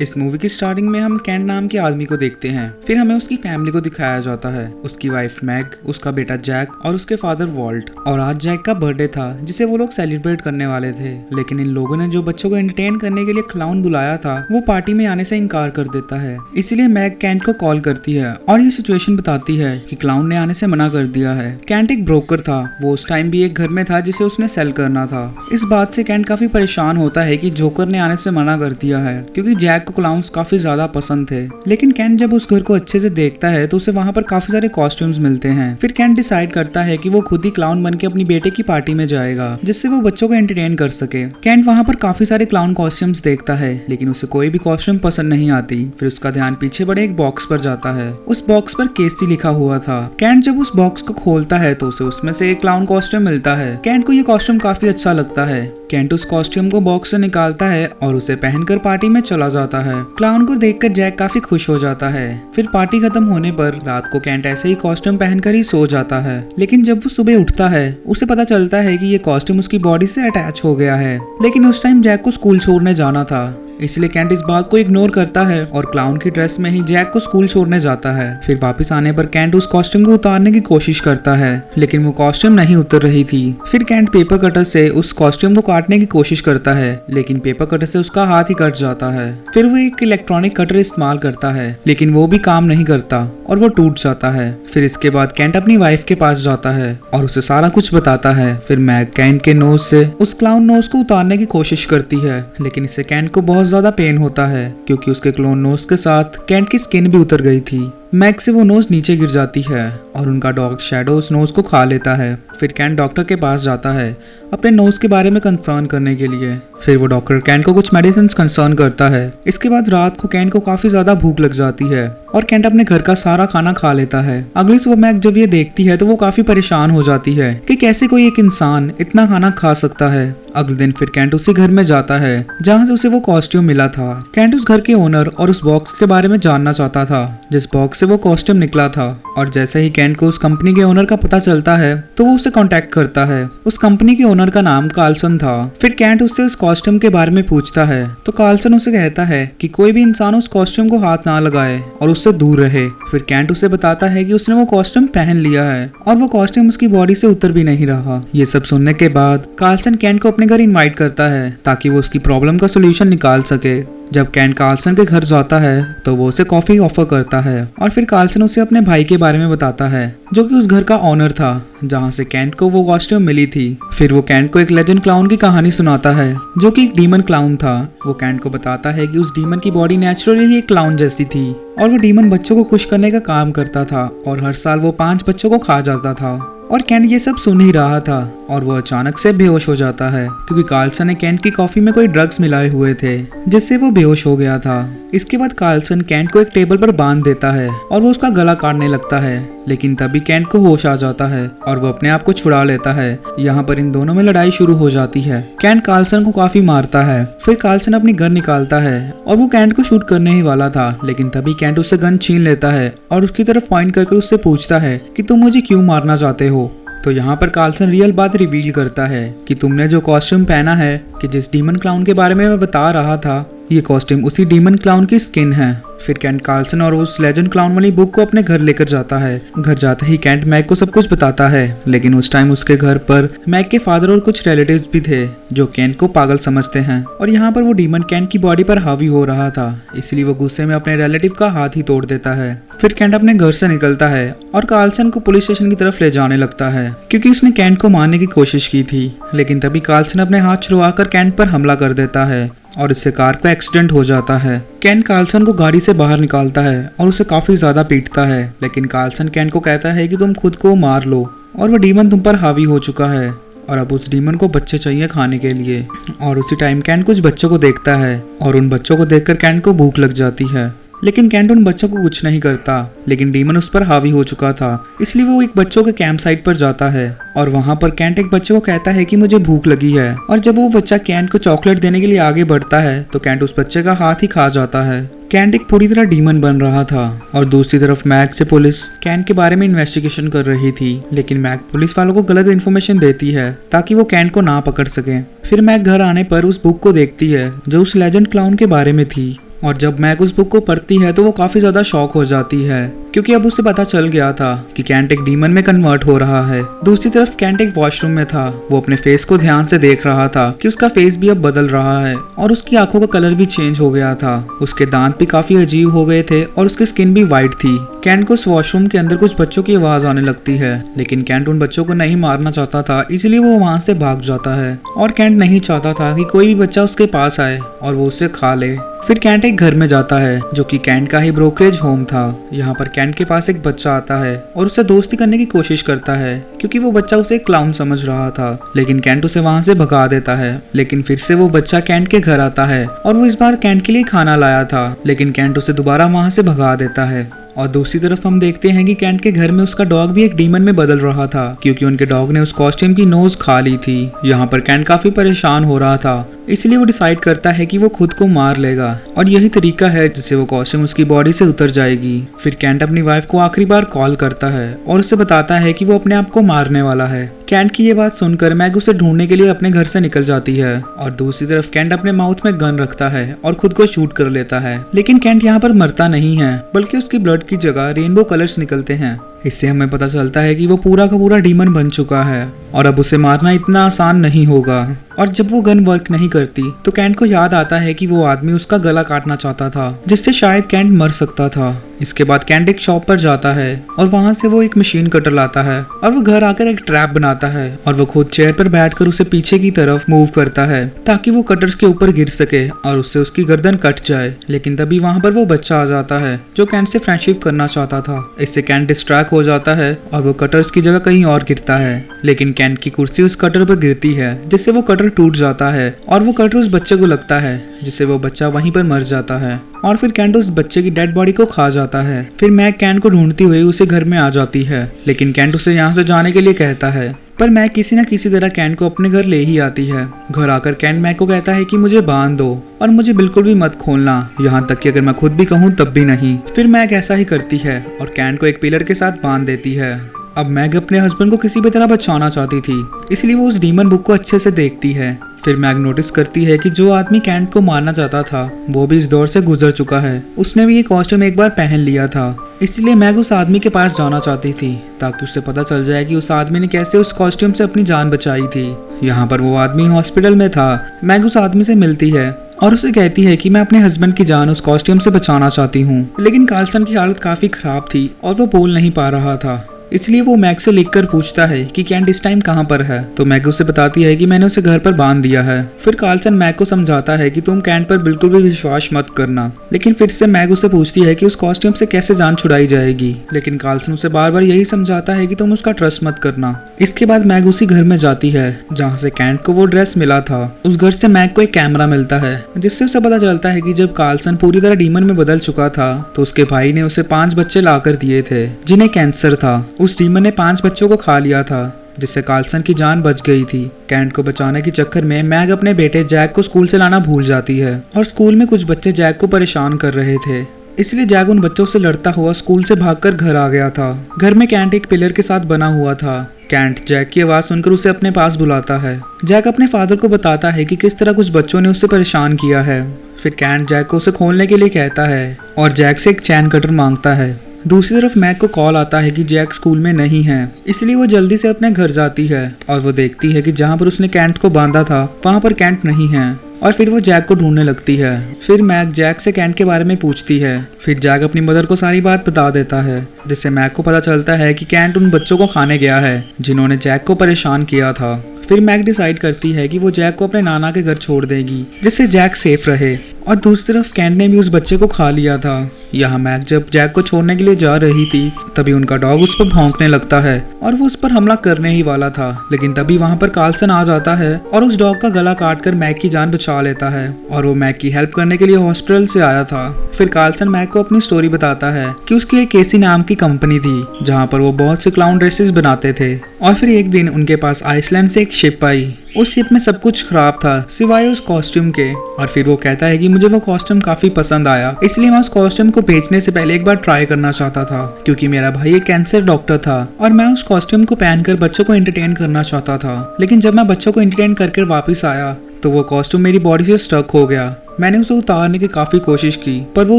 इस मूवी की स्टार्टिंग में हम कैंट नाम के आदमी को देखते हैं। फिर हमें उसकी फैमिली को दिखाया जाता है, उसकी वाइफ मैग, उसका बेटा जैक और उसके फादर वॉल्ट। और आज जैक का बर्थडे था जिसे वो लोग सेलिब्रेट करने वाले थे, लेकिन इन लोगों ने जो बच्चों को एंटरटेन करने के लिए क्लाउन बुलाया था वो पार्टी में आने से इनकार कर देता है। इसीलिए मैग कैंट को कॉल करती है और ये सिचुएशन बताती है कि क्लाउन ने आने से मना कर दिया है। कैंट एक ब्रोकर था, वो उस टाइम भी एक घर में था जिसे उसने सेल करना था। इस बात से कैंट काफी परेशान होता है कि जोकर ने आने से मना कर दिया है, क्योंकि जैक को क्लाउन्स काफी ज्यादा पसंद थे। लेकिन कैंट जब उस घर को अच्छे से देखता है तो उसे वहाँ पर काफी सारे कॉस्ट्यूम्स मिलते हैं। फिर कैंट डिसाइड करता है कि वो खुद ही क्लाउन बन के अपनी बेटे की पार्टी में जाएगा, जिससे वो बच्चों को एंटरटेन कर सके। कैंट वहाँ पर काफी सारे क्लाउन कॉस्ट्यूम्स देखता है, लेकिन उसे कोई भी कॉस्ट्यूम पसंद नहीं आती। फिर उसका ध्यान पीछे बड़े एक बॉक्स पर जाता है। उस बॉक्स पर केसी लिखा हुआ था। कैंट जब उस बॉक्स को खोलता है तो उसे उसमें से एक क्लाउन कॉस्ट्यूम मिलता है। कैंट को ये कॉस्ट्यूम काफी अच्छा लगता है। कैंट उस कॉस्ट्यूम को बॉक्स से निकालता है और उसे पहनकर पार्टी में चला जाता है। क्लाउन को देखकर जैक काफी खुश हो जाता है। फिर पार्टी खत्म होने पर रात को कैंट ऐसे ही कॉस्ट्यूम पहनकर ही सो जाता है। लेकिन जब वो सुबह उठता है उसे पता चलता है कि ये कॉस्ट्यूम उसकी बॉडी से अटैच हो गया है। लेकिन उस टाइम जैक को स्कूल छोड़ने जाना था, इसलिए कैंट इस बात को इग्नोर करता है और क्लाउन की ड्रेस में ही जैक को स्कूल छोड़ने जाता है। फिर वापस आने पर कैंट उस कॉस्ट्यूम को उतारने की कोशिश करता है, लेकिन वो कॉस्ट्यूम नहीं उतर रही थी। फिर कैंट पेपर कटर से उस कॉस्ट्यूम को काटने की कोशिश करता है, लेकिन पेपर कटर से उसका हाथ ही कट जाता है। फिर वो एक इलेक्ट्रॉनिक कटर इस्तेमाल करता है, लेकिन वो भी काम नहीं करता और वो टूट जाता है। फिर इसके बाद कैंट अपनी वाइफ के पास जाता है और उसे सारा कुछ बताता है। फिर मैग कैंट के नोज से उस क्लाउन नोज को उतारने की कोशिश करती है, लेकिन इससे कैंट को बहुत ज्यादा पेन होता है, क्योंकि उसके क्लोन नोज के साथ कैंट की स्किन भी उतर गई थी। मैग से वो नोज नीचे गिर जाती है और उनका डॉग शैडो उस नोज को खा लेता है। फिर कैंट डॉक्टर के पास जाता है अपने नोज के बारे में कंसर्न करने के लिए। फिर वो डॉक्टर कैंट को कुछ मेडिसिन कंसर्न करता है। इसके बाद रात को कैंट को काफी ज्यादा भूख लग जाती है और कैंट अपने घर का सारा खाना खा लेता है। अगली सुबह मैग जब ये देखती है तो वो काफी परेशान हो जाती है कि कैसे कोई एक इंसान इतना खाना खा सकता है। अगले दिन फिर कैंट उसी घर में जाता है जहाँ से उसे वो कॉस्ट्यूम मिला था। कैंट उस घर के ओनर और उस बॉक्स के बारे में जानना चाहता था जिस बॉक्स से वो कॉस्ट्यूम निकला था। और जैसे ही कैंट को उस कंपनी के ओनर का पता चलता है तो वो उसे कांटेक्ट करता है। उस कंपनी के ओनर का नाम कार्लसन था। फिर कैंट उससे उस कॉस्ट्यूम के बारे में पूछता है तो कार्लसन उसे कहता है कि कोई भी इंसान उस कॉस्ट्यूम को हाथ ना लगाए और उससे दूर रहे। फिर कैंट उसे बताता है कि उसने वो कॉस्ट्यूम पहन लिया है और वो कॉस्ट्यूम उसकी बॉडी से उतर भी नहीं रहा। ये सब सुनने के बाद कार्लसन कैंट को अपने घर इनवाइट करता है ताकि वो उसकी प्रॉब्लम का सोल्यूशन निकाल सके। जब कैंट कार्लसन के घर जाता है तो वो उसे कॉफी ऑफर करता है और फिर कार्लसन उसे अपने भाई के बारे में बताता है जो कि उस घर का ओनर था जहाँ से कैंट को वो कॉस्ट्यूम मिली थी। फिर वो कैंट को एक लेजेंड क्लाउन की कहानी सुनाता है जो कि एक डीमन क्लाउन था। वो कैंट को बताता है कि उस डीमन की बॉडी नेचुरली ही एक क्लाउन जैसी थी और वो डीमन बच्चों को खुश करने का काम करता था और हर साल वो 5 बच्चों को खा जाता था। और कैंट ये सब सुन ही रहा था और वो अचानक से बेहोश हो जाता है, क्योंकि कार्लसन ने कैंट की कॉफी में कोई ड्रग्स मिलाए हुए थे जिससे वो बेहोश हो गया था। इसके बाद कार्लसन कैंट को एक टेबल पर बांध देता है और वो उसका गला काटने लगता है, लेकिन तभी कैंट को होश आ जाता है और वो अपने आप को छुड़ा लेता है। यहाँ पर इन दोनों में लड़ाई शुरू हो जाती है। कैंट कार्लसन को काफी मारता है। फिर कार्लसन अपनी गन निकालता है और वो कैंट को शूट करने ही वाला था, लेकिन तभी कैंट उससे गन छीन लेता है और उसकी तरफ पॉइंट करके उससे पूछता है कि तुम मुझे क्यों मारना चाहते हो। तो यहाँ पर कार्लसन रियल बात रिवील करता है कि तुमने जो कॉस्ट्यूम पहना है, कि जिस डीमन क्लाउन के बारे में मैं बता रहा था, ये कॉस्ट्यूम उसी डीमन क्लाउन की स्किन है। फिर कैंट कार्लसन और उस लेजेंड क्लाउन वाली बुक को अपने घर लेकर जाता है। घर जाते ही कैंट मैग को सब कुछ बताता है, लेकिन उस टाइम उसके घर पर मैग के फादर और कुछ रिलेटिव्स भी थे जो कैंट को पागल समझते हैं। और यहाँ पर वो डीमन कैंट की बॉडी पर हावी हो रहा था, इसलिए वो गुस्से में अपने रिलेटिव का हाथ ही तोड़ देता है। फिर कैंट अपने घर से निकलता है और कार्लसन को पुलिस स्टेशन की तरफ ले जाने लगता है, क्योंकि उसने कैंट को मारने की कोशिश की थी। लेकिन तभी कार्लसन अपने हाथ छुड़वाकर कैंट पर हमला कर देता है और इससे कार का एक्सीडेंट हो जाता है। कैंट कार्लसन को गाड़ी से बाहर निकालता है और उसे काफी ज्यादा पीटता है, लेकिन कार्लसन कैंट को कहता है कि तुम खुद को मार लो और वो डीमन तुम पर हावी हो चुका है और अब उस डीमन को बच्चे चाहिए खाने के लिए। और उसी टाइम कैंट कुछ बच्चों को देखता है और उन बच्चों को देखकर कैंट को भूख लग जाती है, लेकिन कैंट उन बच्चों को कुछ नहीं करता। लेकिन डीमन उस पर हावी हो चुका था, इसलिए वो एक बच्चों के कैंप साइट पर जाता है और वहाँ पर कैंट एक बच्चे को कहता है कि मुझे भूख लगी है। और जब वो बच्चा कैंट को चॉकलेट देने के लिए आगे बढ़ता है तो कैंट उस बच्चे का हाथ ही खा जाता है। कैंट एक पूरी तरह डीमन बन रहा था और दूसरी तरफ मैग से पुलिस कैंट के बारे में इन्वेस्टिगेशन कर रही थी, लेकिन मैग पुलिस वालों को गलत इन्फॉर्मेशन देती है ताकि वो कैंट को ना पकड़ सके। फिर मैग घर आने पर उस बुक को देखती है जो उस लेजेंड क्लाउन के बारे में थी और जब मैग उस बुक को पढ़ती है तो वो काफी ज्यादा शॉक हो जाती है, क्योंकि अब उसे पता चल गया था कि कैंट एक डीमन में कन्वर्ट हो रहा है। दूसरी तरफ कैंट एक वॉशरूम में था। वो अपने फेस को ध्यान से देख रहा था कि उसका फेस भी अब बदल रहा है और उसकी आंखों का कलर भी चेंज हो गया था। उसके दांत भी काफी अजीब हो गए थे और उसकी स्किन भी वाइट थी। कैंट को उस वॉशरूम के अंदर कुछ बच्चों की आवाज आने लगती है, लेकिन कैंट उन बच्चों को नहीं मारना चाहता था, इसलिए वो वहां से भाग जाता है। और कैंट नहीं चाहता था कि कोई भी बच्चा उसके पास आए और वो उसे खा ले। फिर कैंट एक घर में जाता है जो कि कैंट का ही ब्रोकरेज होम था। यहाँ पर कैंट के पास एक बच्चा आता है और उससे दोस्ती करने की कोशिश करता है, क्योंकि वो बच्चा उसे एक क्लाउन समझ रहा था। लेकिन कैंट उसे वहां से भगा देता है। लेकिन फिर से वो बच्चा कैंट के घर आता है और वो इस बार कैंट के लिए खाना लाया था, लेकिन कैंट उसे दोबारा वहां से भगा देता है। और दूसरी तरफ हम देखते हैं कि कैंट के घर में उसका डॉग भी एक डीमन में बदल रहा था, क्योंकि उनके डॉग ने उस कॉस्ट्यूम की नोज खा ली थी। यहाँ पर कैंट काफी परेशान हो रहा था, इसलिए वो डिसाइड करता है कि वो खुद को मार लेगा और यही तरीका है जिससे वो कॉस्ट्यूम उसकी बॉडी से उतर जाएगी। फिर कैंट अपनी वाइफ को आखिरी बार कॉल करता है और उसे बताता है कि वो अपने आप को मारने वाला है। कैंट की ये बात सुनकर मैग उसे ढूंढने के लिए अपने घर से निकल जाती है और दूसरी तरफ कैंट अपने माउथ में गन रखता है और खुद को शूट कर लेता है। लेकिन कैंट यहाँ पर मरता नहीं है, बल्कि उसकी ब्लड की जगह रेनबो कलर्स निकलते हैं। इससे हमें पता चलता है कि वो पूरा का पूरा डीमन बन चुका है और अब उसे मारना इतना आसान नहीं होगा। और जब वो गन वर्क नहीं करती तो कैंट को याद आता है कि वो आदमी उसका गला काटना चाहता था, जिससे शायद कैंट मर सकता था। इसके बाद कैंट एक शॉप पर जाता है और वहां से वो एक मशीन कटर लाता है और वो घर आकर एक ट्रैप बनाता है और वो खुद चेयर पर बैठकर उसे पीछे की तरफ मूव करता है ताकि वो कटर्स के ऊपर गिर सके और उससे उसकी गर्दन कट जाए। लेकिन तभी वहां पर वो बच्चा आ जाता है जो कैंट से फ्रेंडशिप करना चाहता था। इससे कैंट डिस्ट्रैक्ट हो जाता है और वो कटर्स की जगह कहीं और गिरता है, लेकिन कैंट की कुर्सी उस कटर पर गिरती है, जिससे वो कटर टूट जाता है और वो कटर उस बच्चे को लगता है, जिससे वो बच्चा वहीं पर मर जाता है। और फिर कैंट उस बच्चे की डेड बॉडी को खा जाता है। फिर मैग कैंट को ढूंढती हुई उसे घर में आ जाती है, लेकिन कैंट उसे यहाँ से जाने के लिए कहता है, पर मैग किसी न किसी तरह कैंट को अपने घर ले ही आती है। घर आकर कैंट मैग को कहता है कि मुझे बांध दो और मुझे बिल्कुल भी मत खोलना, यहाँ तक कि अगर मैं खुद भी कहूँ तब भी नहीं। फिर मैग ऐसा ही करती है और कैंट को एक पिलर के साथ बांध देती है। अब मैग अपने हस्बैंड को किसी भी तरह बचाना चाहती थी, इसलिए वो उस डीमन बुक को अच्छे से देखती है। फिर मैग नोटिस करती है कि जो आदमी कैंट को मारना चाहता था वो भी इस दौर से गुजर चुका है। उसने भी ये कॉस्ट्यूम एक बार पहन लिया था, इसलिए मैग उस आदमी के पास जाना चाहती थी ताकि उससे पता चल जाए कि उस आदमी ने कैसे उस कॉस्ट्यूम से अपनी जान बचाई थी। यहाँ पर वो आदमी हॉस्पिटल में था। मैग उस आदमी से मिलती है और उसे कहती है कि मैं अपने हस्बैंड की जान उस कॉस्ट्यूम से बचाना चाहती हूँ, लेकिन कार्लसन की हालत काफी खराब थी और वो बोल नहीं पा रहा था। इसलिए वो मैग से लिखकर पूछता है कि कैंट इस टाइम कहाँ पर है, तो मैग उसे बताती है कि मैंने उसे घर पर बांध दिया है। फिर कार्लसन मैग को समझाता है कि तुम कैंट पर बिल्कुल भी विश्वास मत करना, लेकिन फिर से मैग उसे पूछती है कि उस कॉस्ट्यूम से कैसे जान छुड़ाई जाएगी, लेकिन कार्लसन उसे बार बार यही समझाता है कि तुम उसका ट्रस्ट मत करना। इसके बाद मैग उसी घर में जाती है जहाँ से कैंट को वो ड्रेस मिला था। उस घर से मैग को एक कैमरा मिलता है, जिससे उसे पता चलता है कि जब कार्लसन पूरी तरह डीमन में बदल चुका था तो उसके भाई ने उसे 5 बच्चे लाकर दिए थे जिन्हें कैंसर था। उस डीमन ने 5 बच्चों को खा लिया था, जिससे कार्लसन की जान बच गई थी। कैंट को बचाने के चक्कर में मैग अपने बेटे जैक को स्कूल से लाना भूल जाती है और स्कूल में कुछ बच्चे जैक को परेशान कर रहे थे, इसलिए जैक उन बच्चों से लड़ता हुआ स्कूल से भागकर घर आ गया था। घर में कैंट एक पिलर के साथ बना हुआ था। कैंट जैक की आवाज सुनकर उसे अपने पास बुलाता है। जैक अपने फादर को बताता है कि किस तरह कुछ बच्चों ने उसे परेशान किया है। फिर कैंट जैक को उसे खोलने के लिए कहता है और जैक से एक चैन कटर मांगता है। दूसरी तरफ मैग को कॉल आता है कि जैक स्कूल में नहीं है, इसलिए वो जल्दी से अपने घर जाती है और वो देखती है कि जहाँ पर उसने कैंट को बांधा था वहाँ पर कैंट नहीं है और फिर वो जैक को ढूंढने लगती है। फिर मैग जैक से कैंट के बारे में पूछती है। फिर जैक अपनी मदर को सारी बात बता देता है, जिससे मैग को पता चलता है कि कैंट उन बच्चों को खाने गया है जिन्होंने जैक को परेशान किया था। फिर मैग डिसाइड करती है कि वो जैक को अपने नाना के घर छोड़ देगी, जिससे जैक सेफ रहे। और दूसरी तरफ कैंट ने भी उस बच्चे को खा लिया था। यहाँ मैग जब जैक को छोड़ने के लिए जा रही थी तभी उनका डॉग उस पर भौंकने लगता है और वो उस पर हमला करने ही वाला था, लेकिन तभी वहाँ पर कार्लसन आ जाता है और उस डॉग का गला काटकर मैग की जान बचा लेता है और वो मैग की हेल्प करने के लिए हॉस्पिटल से आया था। फिर कार्लसन मैग को अपनी स्टोरी बताता है कि उसकी एक केसी नाम की कंपनी थी जहाँ पर वो बहुत से क्लाउन ड्रेसेस बनाते थे और फिर एक दिन उनके पास आइसलैंड से एक शिप आई। उस शिप में सब कुछ खराब था सिवाय उस कॉस्ट्यूम के। और फिर वो कहता है कि मुझे वो कॉस्ट्यूम काफी पसंद आया, इसलिए मैं उस कॉस्ट्यूम को बेचने से पहले एक बार ट्राई करना चाहता था, क्योंकि मेरा भाई एक कैंसर डॉक्टर था और मैं उस कॉस्ट्यूम को पहनकर बच्चों को एंटरटेन करना चाहता था। लेकिन जब मैं बच्चों को एंटरटेन करके वापस आया तो वो कॉस्ट्यूम मेरी बॉडी से स्टक हो गया मैंने उसे उतारने की काफी कोशिश की पर वो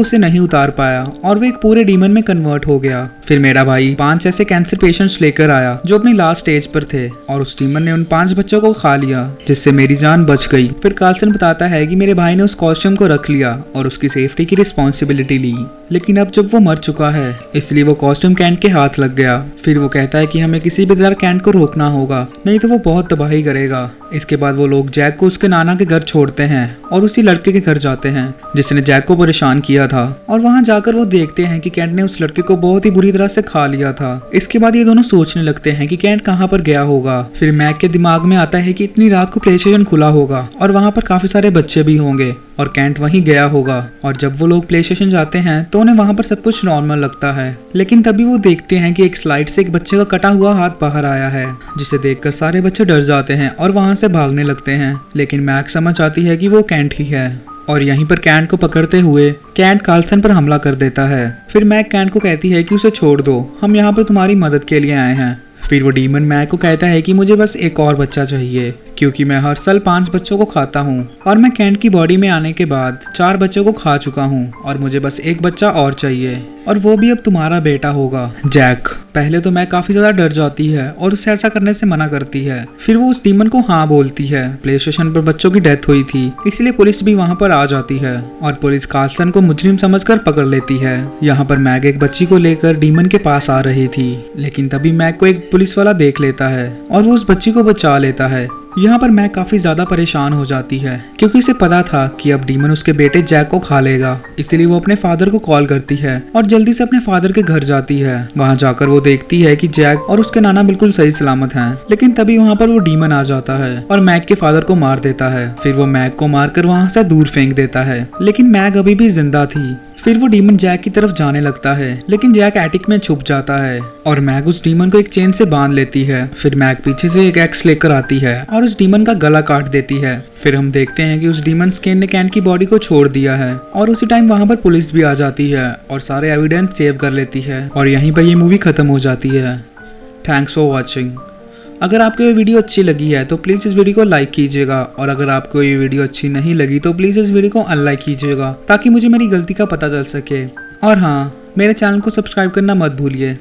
उसे नहीं उतार पाया और वो एक पूरे डीमन में कन्वर्ट हो गया। फिर मेरा भाई 5 ऐसे कैंसर पेशेंट्स लेकर आया जो अपनी लास्ट स्टेज पर थे और उस डीमन ने उन 5 बच्चों को खा लिया जिससे मेरी जान बच गई। फिर कार्सन बताता है कि मेरे भाई ने उस कॉस्ट्यूम को रख लिया और उसकी सेफ्टी की रिस्पॉन्सिबिलिटी ली, लेकिन अब जब वो मर चुका है इसलिए वो कॉस्ट्यूम कैंट के हाथ लग गया। फिर वो कहता है कि हमें किसी भी तरह कैंट को रोकना होगा, नहीं तो वो बहुत तबाही करेगा। इसके बाद वो लोग जैक को उसके नाना के घर छोड़ते हैं और उसी लड़के के घर जाते हैं जिसने जैक को परेशान किया था, और वहां जाकर वो देखते हैं कि कैंट ने उस लड़के को बहुत ही बुरी तरह से खा लिया था। इसके बाद ये दोनों सोचने लगते हैं कि कैंट कहाँ पर गया होगा। फिर मैक के दिमाग में आता है कि इतनी रात को प्ले स्टेशन खुला होगा और वहां पर काफी सारे बच्चे भी होंगे और कैंट वहीं गया होगा। और जब वो लोग प्ले स्टेशन जाते हैं तो उन्हें वहां पर सब कुछ नॉर्मल लगता है, लेकिन तभी वो देखते हैं कि एक स्लाइड से एक बच्चे का कटा हुआ हाथ बाहर आया है, जिसे देखकर सारे बच्चे डर जाते हैं और वहां से भागने लगते हैं। लेकिन मैक समझ आती है कि वो कैंट ही है और यहीं पर कैंट को पकड़ते हुए कैंट कार्सन पर हमला कर देता है। फिर मैक कैंट को कहती है कि उसे छोड़ दो, हम यहाँ पर तुम्हारी मदद के लिए आए हैं। फिर वो डीमन मैक को कहता है कि मुझे बस एक और बच्चा चाहिए क्योंकि मैं हर साल 5 बच्चों को खाता हूँ और मैं कैंट की बॉडी में आने के बाद 4 बच्चों को खा चुका हूँ और मुझे बस एक बच्चा और चाहिए और वो भी अब तुम्हारा बेटा होगा, जैक। पहले तो मैं काफी ज्यादा डर जाती है और उससे ऐसा करने से मना करती है। फिर वो उस डीमन को हाँ बोलती है। प्ले स्टेशन पर बच्चों की डेथ हुई थी इसलिए पुलिस भी वहाँ पर आ जाती है और पुलिस कार्सन को मुजरिम समझकर पकड़ लेती है। यहाँ पर मैग एक बच्ची को लेकर डीमन के पास आ रही थी, लेकिन तभी मैग को एक पुलिस वाला देख लेता है और वो उस बच्ची को बचा लेता है। यहाँ पर मैग काफी ज्यादा परेशान हो जाती है क्योंकि उसे पता था कि अब डीमन उसके बेटे जैक को खा लेगा, इसलिए वो अपने फादर को कॉल करती है और जल्दी से अपने फादर के घर जाती है। वहाँ जाकर वो देखती है कि जैक और उसके नाना बिल्कुल सही सलामत हैं, लेकिन तभी वहाँ पर वो डीमन आ जाता है और मैग के फादर को मार देता है। फिर वो मैग को मारकर वहाँ से दूर फेंक देता है, लेकिन मैग अभी भी जिंदा थी। फिर वो डीमन जैक की तरफ जाने लगता है, लेकिन जैक एटिक में छुप जाता है और मैग उस डीमन को एक चेन से बांध लेती है। फिर मैग पीछे से एक एक्स लेकर आती है और उस डीमन का गला काट देती है। फिर हम देखते हैं कि उस डीमन स्किन ने कैंट की बॉडी को छोड़ दिया है और उसी टाइम वहाँ पर पुलिस भी आ जाती है और सारे एविडेंस सेव कर लेती है और यहीं पर ये मूवी खत्म हो जाती है। Thanks for watching. अगर आपको ये वीडियो अच्छी लगी है तो प्लीज़ इस वीडियो को लाइक कीजिएगा और अगर आपको ये वीडियो अच्छी नहीं लगी तो प्लीज़ इस वीडियो को अनलाइक कीजिएगा ताकि मुझे मेरी गलती का पता चल सके। और हाँ, मेरे चैनल को सब्सक्राइब करना मत भूलिए।